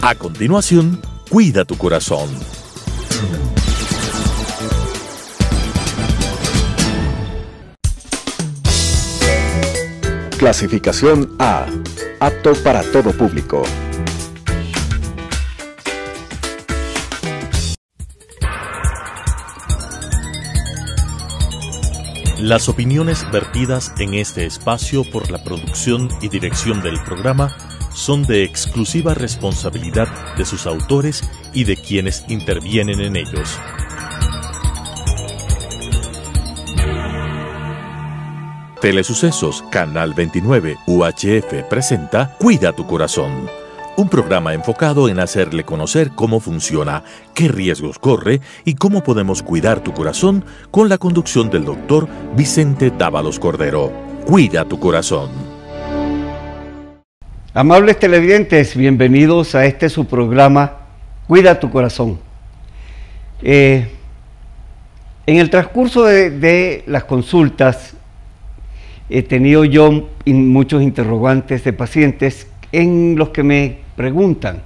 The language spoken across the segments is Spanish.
A continuación, Cuida tu Corazón. Clasificación A. Apto para todo público. Las opiniones vertidas en este espacio por la producción y dirección del programa son de exclusiva responsabilidad de sus autores y de quienes intervienen en ellos. Telesucesos, Canal 29, UHF presenta Cuida tu Corazón, un programa enfocado en hacerle conocer cómo funciona, qué riesgos corre y cómo podemos cuidar tu corazón con la conducción del doctor Vicente Dávalos Cordero. Cuida tu Corazón. Amables televidentes, bienvenidos a este su programa Cuida tu Corazón. En el transcurso de las consultas he tenido yo muchos interrogantes de pacientes en los que me preguntan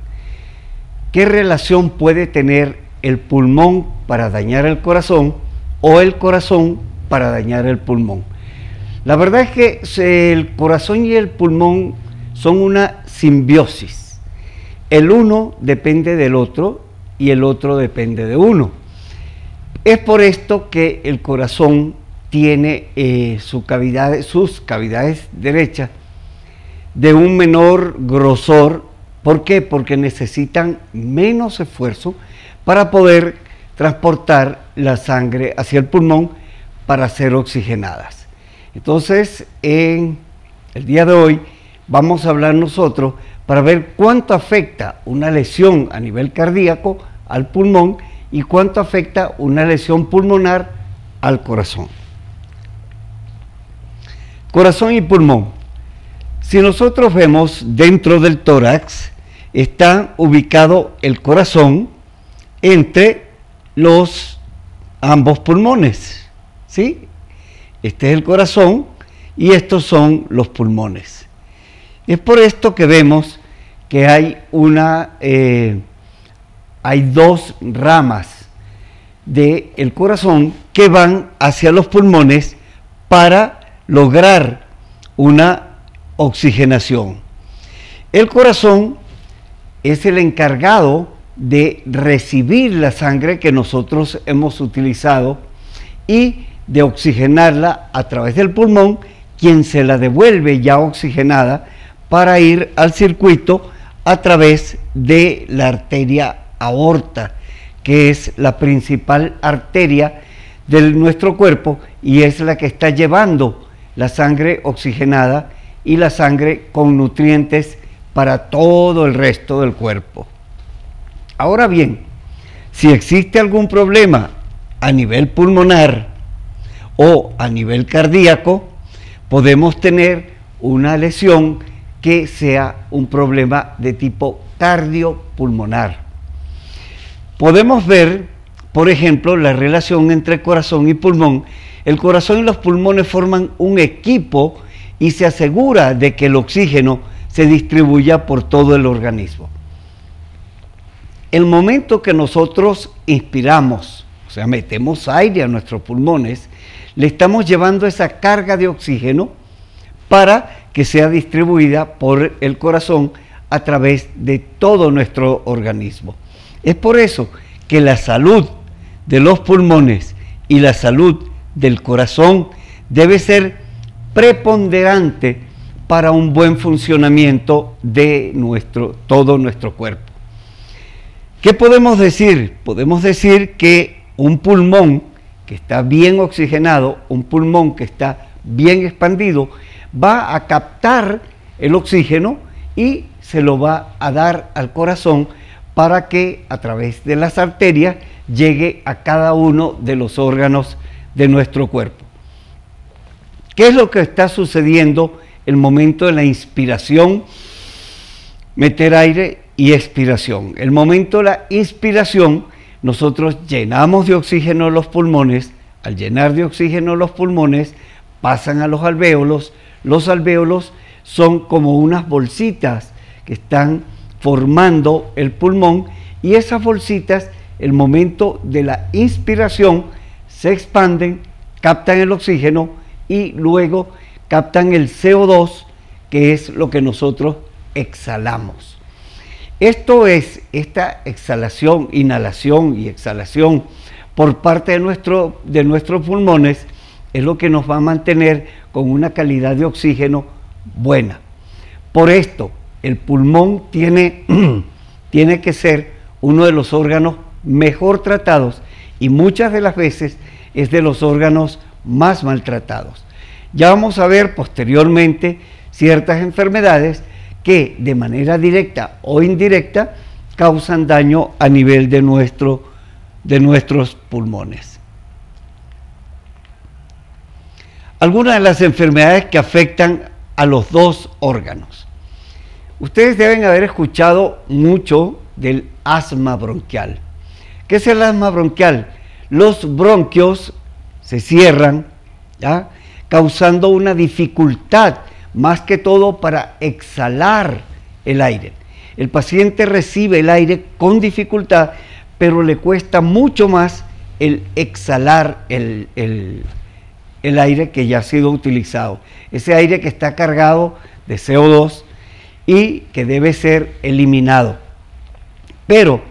¿qué relación puede tener el pulmón para dañar el corazón o el corazón para dañar el pulmón? La verdad es que el corazón y el pulmón son una simbiosis. El uno depende del otro y el otro depende de uno. Es por esto que el corazón tiene sus cavidades derechas de un menor grosor. ¿Por qué? Porque necesitan menos esfuerzo para poder transportar la sangre hacia el pulmón para ser oxigenadas. Entonces, en el día de hoy vamos a hablar nosotros para ver cuánto afecta una lesión a nivel cardíaco al pulmón y cuánto afecta una lesión pulmonar al corazón. Corazón y pulmón. Si nosotros vemos dentro del tórax, está ubicado el corazón entre ambos pulmones, ¿sí? Este es el corazón y estos son los pulmones. Es por esto que vemos que hay dos ramas del corazón que van hacia los pulmones para lograr una oxigenación. El corazón es el encargado de recibir la sangre que nosotros hemos utilizado y de oxigenarla a través del pulmón, quien se la devuelve ya oxigenada para ir al circuito a través de la arteria aorta, que es la principal arteria de nuestro cuerpo y es la que está llevando la sangre oxigenada y la sangre con nutrientes para todo el resto del cuerpo. Ahora bien, si existe algún problema a nivel pulmonar o a nivel cardíaco, podemos tener una lesión que sea un problema de tipo cardiopulmonar. Podemos ver, por ejemplo, la relación entre corazón y pulmón. El corazón y los pulmones forman un equipo y se asegura de que el oxígeno se distribuya por todo el organismo. El momento que nosotros inspiramos, o sea, metemos aire a nuestros pulmones, le estamos llevando esa carga de oxígeno para que sea distribuida por el corazón a través de todo nuestro organismo. Es por eso que la salud de los pulmones y la salud del corazón debe ser preponderante para un buen funcionamiento de todo nuestro cuerpo. ¿Qué podemos decir? Podemos decir que un pulmón que está bien oxigenado, un pulmón que está bien expandido, va a captar el oxígeno y se lo va a dar al corazón para que a través de las arterias llegue a cada uno de los órganos de nuestro cuerpo. ¿Qué es lo que está sucediendo en el momento de la inspiración? Meter aire y expiración. El momento de la inspiración, nosotros llenamos de oxígeno los pulmones. Al llenar de oxígeno los pulmones, pasan a los alvéolos. Los alvéolos son como unas bolsitas que están formando el pulmón, y esas bolsitas, el momento de la inspiración, se expanden, captan el oxígeno y luego captan el CO2, que es lo que nosotros exhalamos. Esto es, esta exhalación, inhalación y exhalación por parte de nuestros pulmones, es lo que nos va a mantener con una calidad de oxígeno buena. Por esto, el pulmón tiene que ser uno de los órganos mejor tratados, y muchas de las veces es de los órganos más maltratados. Ya vamos a ver posteriormente ciertas enfermedades que de manera directa o indirecta causan daño a nivel de nuestros pulmones. Algunas de las enfermedades que afectan a los dos órganos. Ustedes deben haber escuchado mucho del asma bronquial. ¿Qué es el asma bronquial? Los bronquios se cierran, ¿ya?, causando una dificultad, más que todo para exhalar el aire. El paciente recibe el aire con dificultad, pero le cuesta mucho más el exhalar el aire que ya ha sido utilizado. Ese aire que está cargado de CO2 y que debe ser eliminado. Pero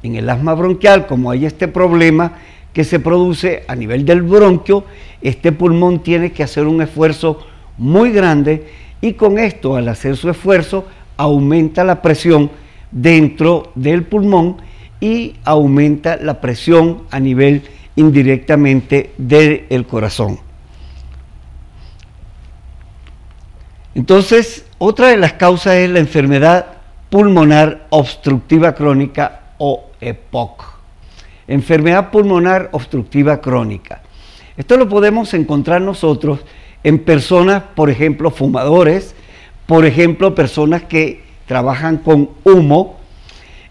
en el asma bronquial, como hay este problema que se produce a nivel del bronquio, este pulmón tiene que hacer un esfuerzo muy grande, y con esto, al hacer su esfuerzo, aumenta la presión dentro del pulmón y aumenta la presión a nivel indirectamente del corazón. Entonces, otra de las causas es la enfermedad pulmonar obstructiva crónica, o EPOC. Enfermedad pulmonar obstructiva crónica. Esto lo podemos encontrar nosotros en personas, por ejemplo, fumadores, por ejemplo, personas que trabajan con humo.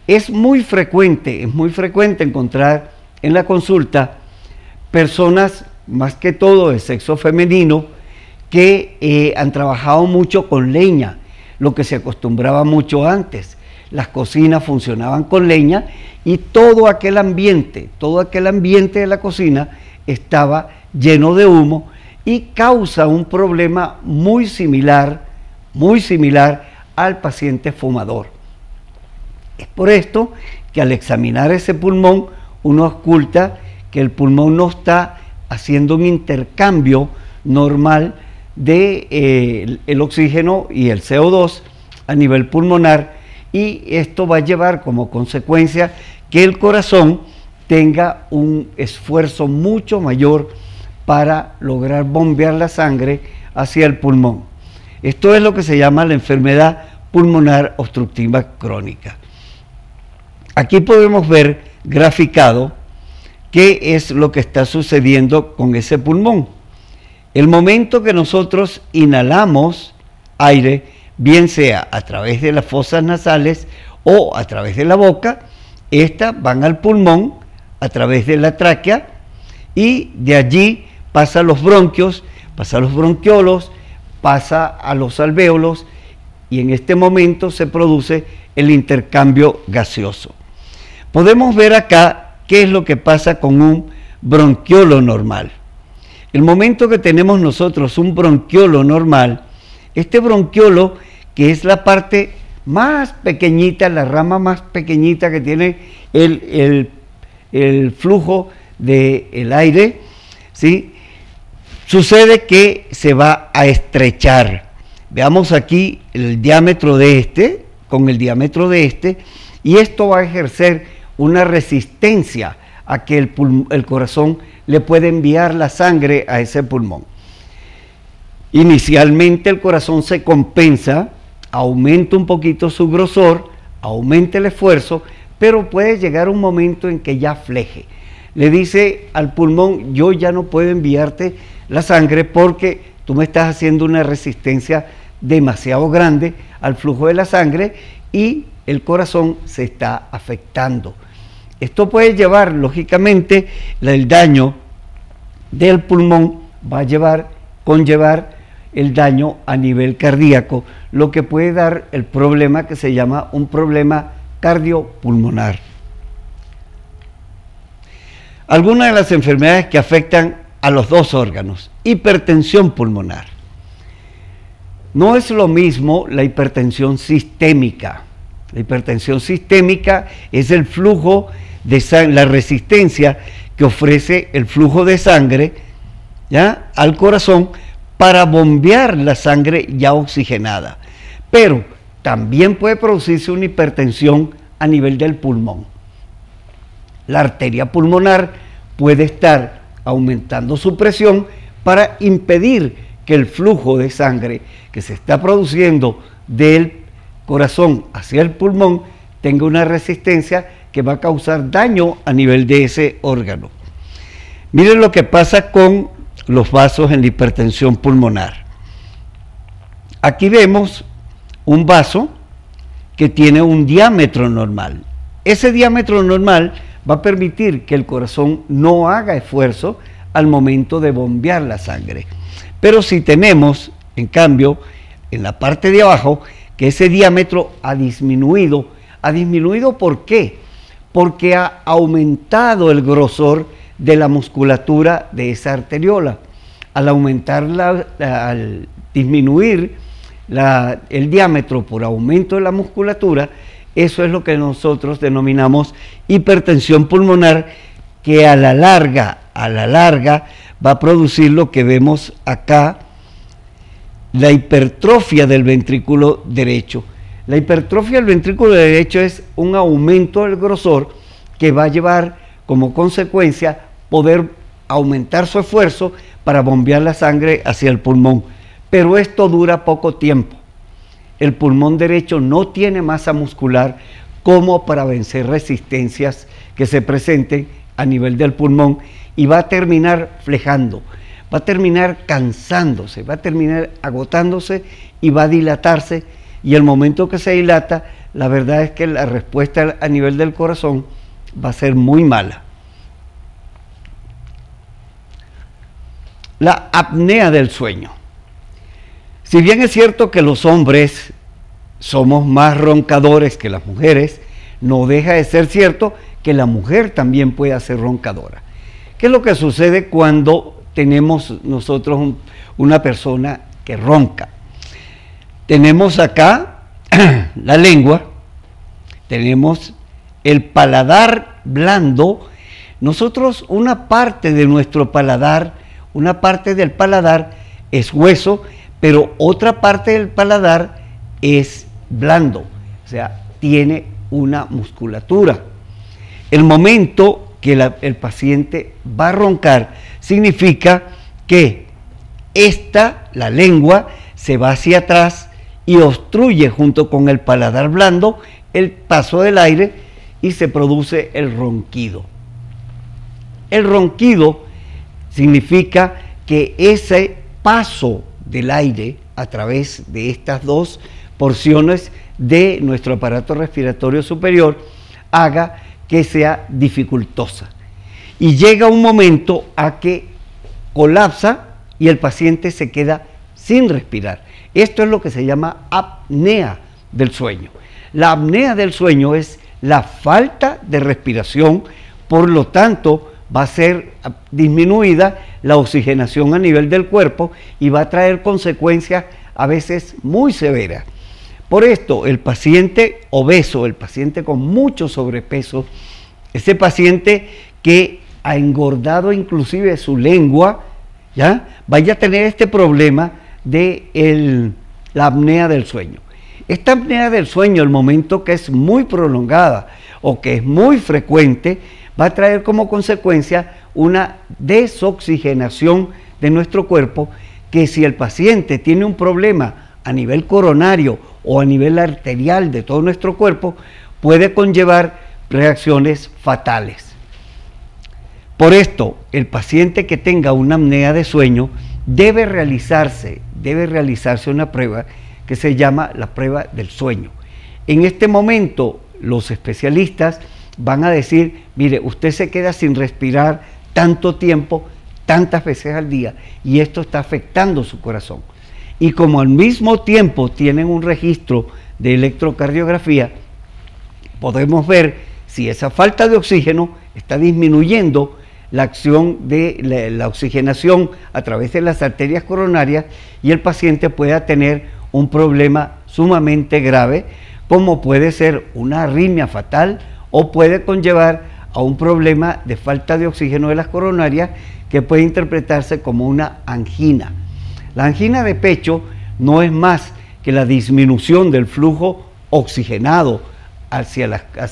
Es muy frecuente encontrar en la consulta personas, más que todo de sexo femenino, que han trabajado mucho con leña, lo que se acostumbraba mucho antes. Las cocinas funcionaban con leña y todo aquel ambiente de la cocina estaba lleno de humo, y causa un problema muy similar al paciente fumador. Es por esto que al examinar ese pulmón, uno oculta que el pulmón no está haciendo un intercambio normal de el oxígeno y el CO2 a nivel pulmonar, y esto va a llevar como consecuencia que el corazón tenga un esfuerzo mucho mayor para lograr bombear la sangre hacia el pulmón. Esto es lo que se llama la enfermedad pulmonar obstructiva crónica. Aquí podemos ver graficado qué es lo que está sucediendo con ese pulmón. El momento que nosotros inhalamos aire, bien sea a través de las fosas nasales o a través de la boca, estas van al pulmón a través de la tráquea, y de allí pasa a los bronquios, pasa a los bronquiolos, pasa a los alvéolos, y en este momento se produce el intercambio gaseoso. Podemos ver acá qué es lo que pasa con un bronquiolo normal. El momento que tenemos nosotros un bronquiolo normal, este bronquiolo, que es la parte más pequeñita, la rama más pequeñita que tiene el flujo del aire, ¿sí?, sucede que se va a estrechar. Veamos aquí el diámetro de este, con el diámetro de este, y esto va a ejercer una resistencia a que el corazón le puede enviar la sangre a ese pulmón. Inicialmente el corazón se compensa, aumenta un poquito su grosor, aumenta el esfuerzo, pero puede llegar un momento en que ya fleje. Le dice al pulmón: yo ya no puedo enviarte la sangre porque tú me estás haciendo una resistencia demasiado grande al flujo de la sangre, y el corazón se está afectando. Esto puede llevar, lógicamente, el daño del pulmón va a conllevar el daño a nivel cardíaco, lo que puede dar el problema que se llama un problema cardiopulmonar. Algunas de las enfermedades que afectan a los dos órganos. Hipertensión pulmonar. No es lo mismo la hipertensión sistémica. La hipertensión sistémica es el flujo de sangre, la resistencia que ofrece el flujo de sangre, ¿ya?, al corazón para bombear la sangre ya oxigenada. Pero también puede producirse una hipertensión a nivel del pulmón. La arteria pulmonar puede estar aumentando su presión para impedir que el flujo de sangre que se está produciendo del corazón hacia el pulmón tenga una resistencia que va a causar daño a nivel de ese órgano. Miren lo que pasa con los vasos en la hipertensión pulmonar. Aquí vemos un vaso que tiene un diámetro normal. Ese diámetro normal va a permitir que el corazón no haga esfuerzo al momento de bombear la sangre. Pero si tenemos, en cambio, en la parte de abajo, que ese diámetro ha disminuido. ¿Ha disminuido por qué? Porque ha aumentado el grosor de la musculatura de esa arteriola. Al disminuir el diámetro por aumento de la musculatura, eso es lo que nosotros denominamos hipertensión pulmonar, que a la larga va a producir lo que vemos acá, la hipertrofia del ventrículo derecho. La hipertrofia del ventrículo derecho es un aumento del grosor que va a llevar como consecuencia poder aumentar su esfuerzo para bombear la sangre hacia el pulmón. Pero esto dura poco tiempo. El pulmón derecho no tiene masa muscular como para vencer resistencias que se presenten a nivel del pulmón y va a terminar flejando, va a terminar cansándose, va a terminar agotándose y va a dilatarse, y el momento que se dilata, la verdad es que la respuesta a nivel del corazón va a ser muy mala. La apnea del sueño. Si bien es cierto que los hombres somos más roncadores que las mujeres, no deja de ser cierto que la mujer también puede ser roncadora. ¿Qué es lo que sucede cuando tenemos nosotros una persona que ronca? Tenemos acá la lengua, tenemos el paladar blando. Nosotros, una parte de nuestro paladar, una parte del paladar es hueso, pero otra parte del paladar es blando, o sea, tiene una musculatura. El momento que el paciente va a roncar significa que la lengua se va hacia atrás y obstruye junto con el paladar blando el paso del aire y se produce el ronquido. El ronquido significa que ese paso del aire a través de estas dos porciones de nuestro aparato respiratorio superior haga que sea dificultosa y llega un momento a que colapsa y el paciente se queda sin respirar. Esto es lo que se llama apnea del sueño. La apnea del sueño es la falta de respiración, por lo tanto va a ser disminuida la oxigenación a nivel del cuerpo y va a traer consecuencias a veces muy severas. Por esto, el paciente obeso, el paciente con mucho sobrepeso, ese paciente que ha engordado inclusive su lengua, ¿ya?, vaya a tener este problema de la apnea del sueño. Esta apnea del sueño, el momento que es muy prolongada o que es muy frecuente, va a traer como consecuencia una desoxigenación de nuestro cuerpo, que si el paciente tiene un problema a nivel coronario o a nivel arterial de todo nuestro cuerpo, puede conllevar reacciones fatales. Por esto, el paciente que tenga una apnea de sueño debe realizarse una prueba que se llama la prueba del sueño. En este momento, los especialistas van a decir: mire, usted se queda sin respirar tanto tiempo, tantas veces al día, y esto está afectando su corazón. y como al mismo tiempo tienen un registro de electrocardiografía, podemos ver si esa falta de oxígeno está disminuyendo la acción de la oxigenación a través de las arterias coronarias y el paciente pueda tener un problema sumamente grave, como puede ser una arritmia fatal o puede conllevar a un problema de falta de oxígeno de las coronarias que puede interpretarse como una angina. La angina de pecho no es más que la disminución del flujo oxigenado hacia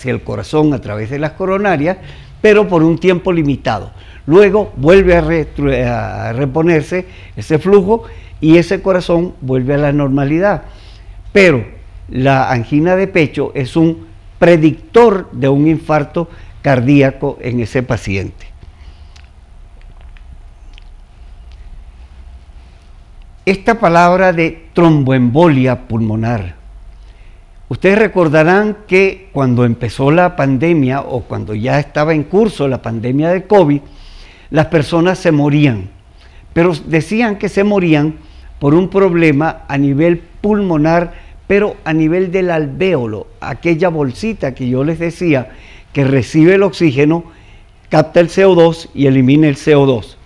el corazón a través de las coronarias, pero por un tiempo limitado. Luego vuelve a reponerse ese flujo y ese corazón vuelve a la normalidad. Pero la angina de pecho es un predictor de un infarto cardíaco en ese paciente. Esta palabra de tromboembolia pulmonar, ustedes recordarán que cuando empezó la pandemia o cuando ya estaba en curso la pandemia de COVID, las personas se morían, pero decían que se morían por un problema a nivel pulmonar, pero a nivel del alvéolo, aquella bolsita que yo les decía que recibe el oxígeno, capta el CO2 y elimina el CO2.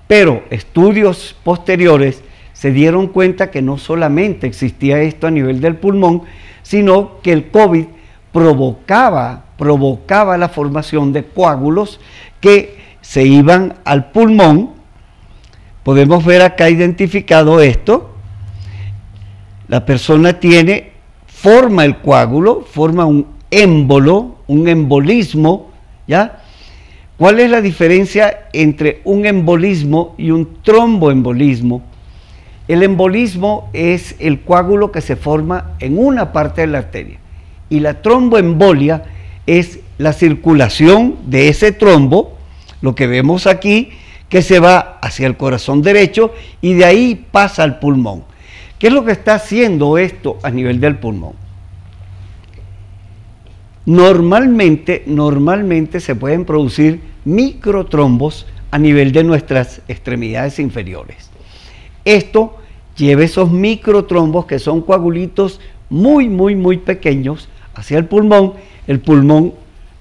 Pero estudios posteriores se dieron cuenta que no solamente existía esto a nivel del pulmón, sino que el COVID provocaba la formación de coágulos que se iban al pulmón. Podemos ver acá identificado esto. La persona forma el coágulo, forma un émbolo, un embolismo, ¿ya? ¿Cuál es la diferencia entre un embolismo y un tromboembolismo? El embolismo es el coágulo que se forma en una parte de la arteria y la tromboembolia es la circulación de ese trombo, lo que vemos aquí, que se va hacia el corazón derecho y de ahí pasa al pulmón. ¿Qué es lo que está haciendo esto a nivel del pulmón? Normalmente se pueden producir microtrombos a nivel de nuestras extremidades inferiores. Esto lleva esos microtrombos que son coagulitos muy pequeños hacia el pulmón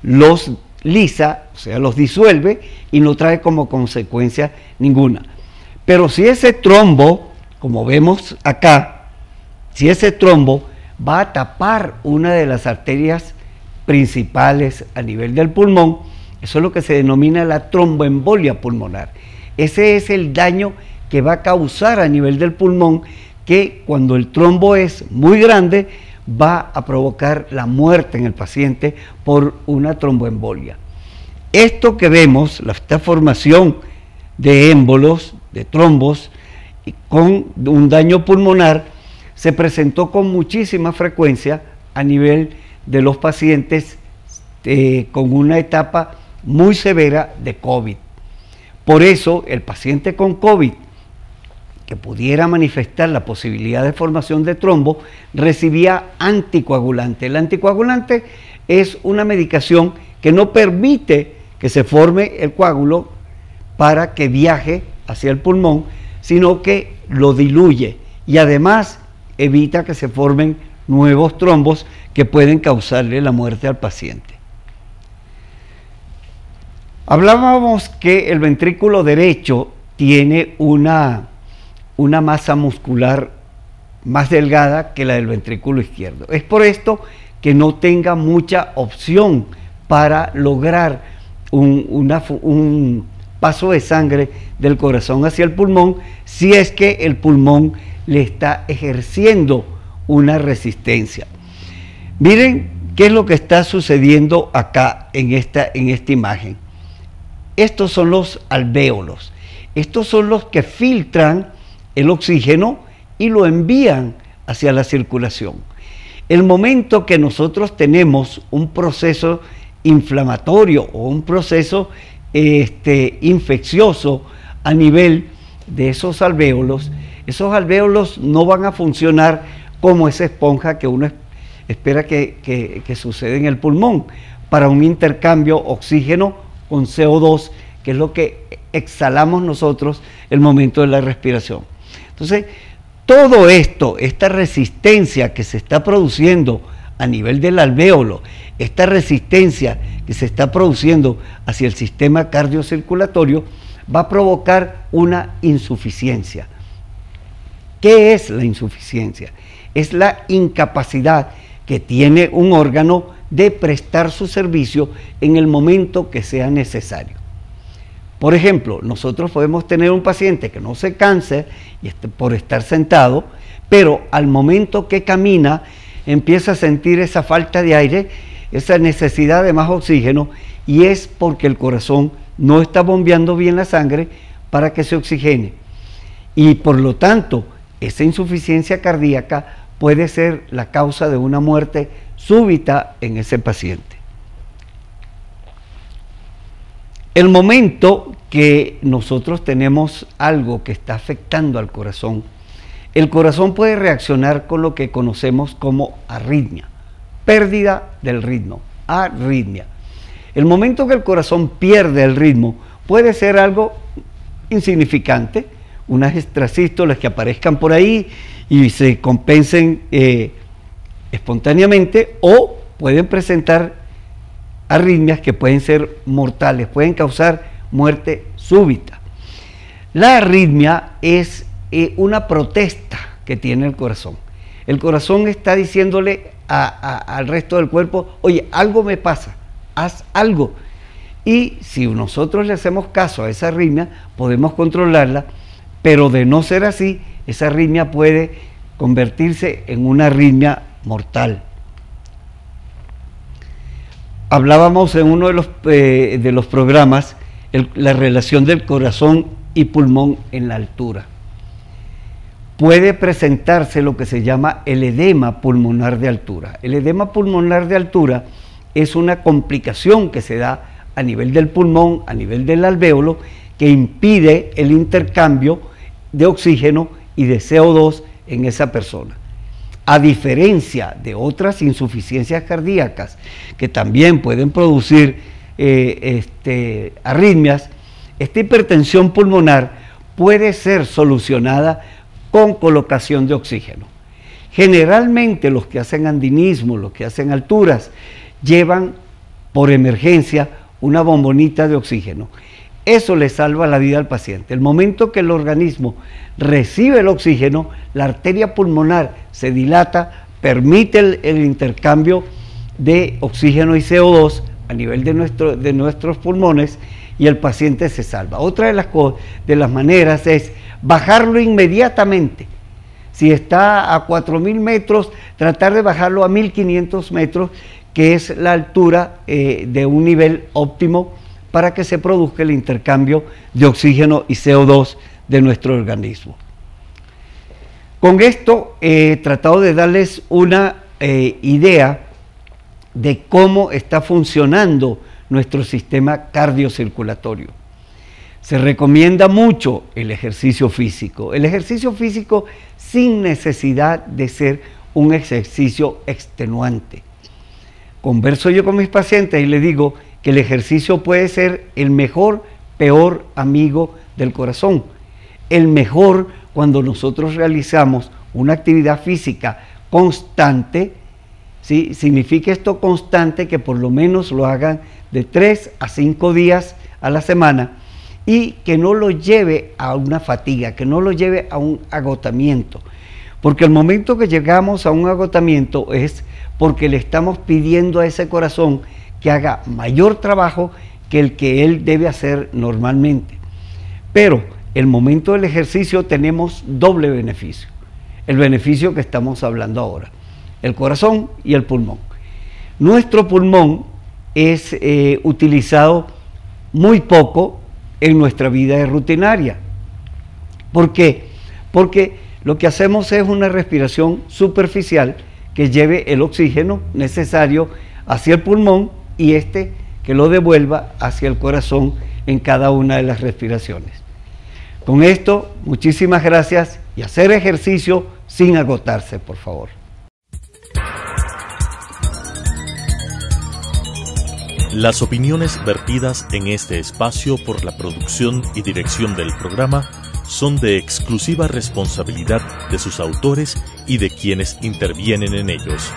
los lisa, o sea, los disuelve y no trae como consecuencia ninguna. Pero si ese trombo, como vemos acá, si ese trombo va a tapar una de las arterias principales a nivel del pulmón, eso es lo que se denomina la tromboembolia pulmonar. Ese es el daño que va a causar a nivel del pulmón, que cuando el trombo es muy grande va a provocar la muerte en el paciente por una tromboembolia. Esto que vemos, esta formación de émbolos, de trombos, con un daño pulmonar, se presentó con muchísima frecuencia a nivel de los pacientes con una etapa muy severa de COVID. Por eso, el paciente con COVID que pudiera manifestar la posibilidad de formación de trombo recibía anticoagulante. El anticoagulante es una medicación que no permite que se forme el coágulo para que viaje hacia el pulmón, sino que lo diluye y además evita que se formen nuevos trombos que pueden causarle la muerte al paciente. Hablábamos que el ventrículo derecho tiene una masa muscular más delgada que la del ventrículo izquierdo. Es por esto que no tenga mucha opción para lograr un paso de sangre del corazón hacia el pulmón, si es que el pulmón le está ejerciendo una resistencia. Miren qué es lo que está sucediendo acá en esta imagen. Estos son los alvéolos. Estos son los que filtran el oxígeno y lo envían hacia la circulación. El momento que nosotros tenemos un proceso inflamatorio o un proceso infeccioso a nivel de esos alvéolos no van a funcionar como esa esponja que uno espera que sucede en el pulmón para un intercambio oxígeno con CO2, que es lo que exhalamos nosotros el momento de la respiración. Entonces, todo esto, esta resistencia que se está produciendo a nivel del alvéolo, esta resistencia que se está produciendo hacia el sistema cardiocirculatorio, va a provocar una insuficiencia. ¿Qué es la insuficiencia? Es la incapacidad que tiene un órgano de prestar su servicio en el momento que sea necesario. Por ejemplo, nosotros podemos tener un paciente que no se canse por estar sentado, pero al momento que camina empieza a sentir esa falta de aire, esa necesidad de más oxígeno, y es porque el corazón no está bombeando bien la sangre para que se oxigene. Y por lo tanto, esa insuficiencia cardíaca puede ser la causa de una muerte súbita en ese paciente. El momento que nosotros tenemos algo que está afectando al corazón, el corazón puede reaccionar con lo que conocemos como arritmia, pérdida del ritmo, arritmia. El momento que el corazón pierde el ritmo puede ser algo insignificante, unas extrasístoles que aparezcan por ahí y se compensen espontáneamente, o pueden presentar arritmias que pueden ser mortales, pueden causar muerte súbita. La arritmia es una protesta que tiene el corazón. El corazón está diciéndole al resto del cuerpo: oye, algo me pasa, haz algo. Y si nosotros le hacemos caso a esa arritmia, podemos controlarla, pero de no ser así, esa arritmia puede convertirse en una arritmia mortal. Hablábamos en uno de los programas la relación del corazón y pulmón en la altura. Puede presentarse lo que se llama el edema pulmonar de altura. El edema pulmonar de altura es una complicación que se da a nivel del pulmón, a nivel del alvéolo, que impide el intercambio de oxígeno y de CO2 en esa persona. A diferencia de otras insuficiencias cardíacas que también pueden producir arritmias, esta hipertensión pulmonar puede ser solucionada con colocación de oxígeno. Generalmente los que hacen andinismo, los que hacen alturas, llevan por emergencia una bombonita de oxígeno. Eso le salva la vida al paciente. El momento que el organismo recibe el oxígeno, la arteria pulmonar se dilata, permite el intercambio de oxígeno y CO2 a nivel de nuestros pulmones, y el paciente se salva. Otra de las maneras es bajarlo inmediatamente. Si está a 4.000 metros, tratar de bajarlo a 1.500 metros, que es la altura de un nivel óptimo para que se produzca el intercambio de oxígeno y CO2 de nuestro organismo. Con esto he tratado de darles una idea de cómo está funcionando nuestro sistema cardiocirculatorio. Se recomienda mucho el ejercicio físico. El ejercicio físico sin necesidad de ser un ejercicio extenuante. Converso yo con mis pacientes y les digo que el ejercicio puede ser el mejor, peor amigo del corazón. El mejor cuando nosotros realizamos una actividad física constante. ¿Sí? Significa esto constante que por lo menos lo hagan de 3 a 5 días a la semana, y que no lo lleve a una fatiga, que no lo lleve a un agotamiento. Porque el momento que llegamos a un agotamiento es porque le estamos pidiendo a ese corazón que haga mayor trabajo que el que él debe hacer normalmente. Pero el momento del ejercicio tenemos doble beneficio. El beneficio que estamos hablando ahora: el corazón y el pulmón. Nuestro pulmón es utilizado muy poco en nuestra vida rutinaria. ¿Por qué? Porque lo que hacemos es una respiración superficial que lleve el oxígeno necesario hacia el pulmón y que lo devuelva hacia el corazón en cada una de las respiraciones. Con esto, muchísimas gracias, y hacer ejercicio sin agotarse, por favor. Las opiniones vertidas en este espacio por la producción y dirección del programa son de exclusiva responsabilidad de sus autores y de quienes intervienen en ellos.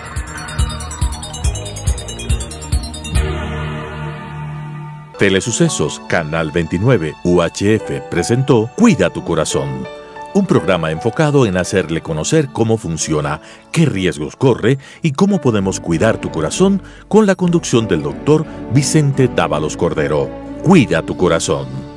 Telesucesos, Canal 29, UHF presentó Cuida tu Corazón, un programa enfocado en hacerle conocer cómo funciona, qué riesgos corre y cómo podemos cuidar tu corazón, con la conducción del doctor Vicente Dávalos Cordero. Cuida tu corazón.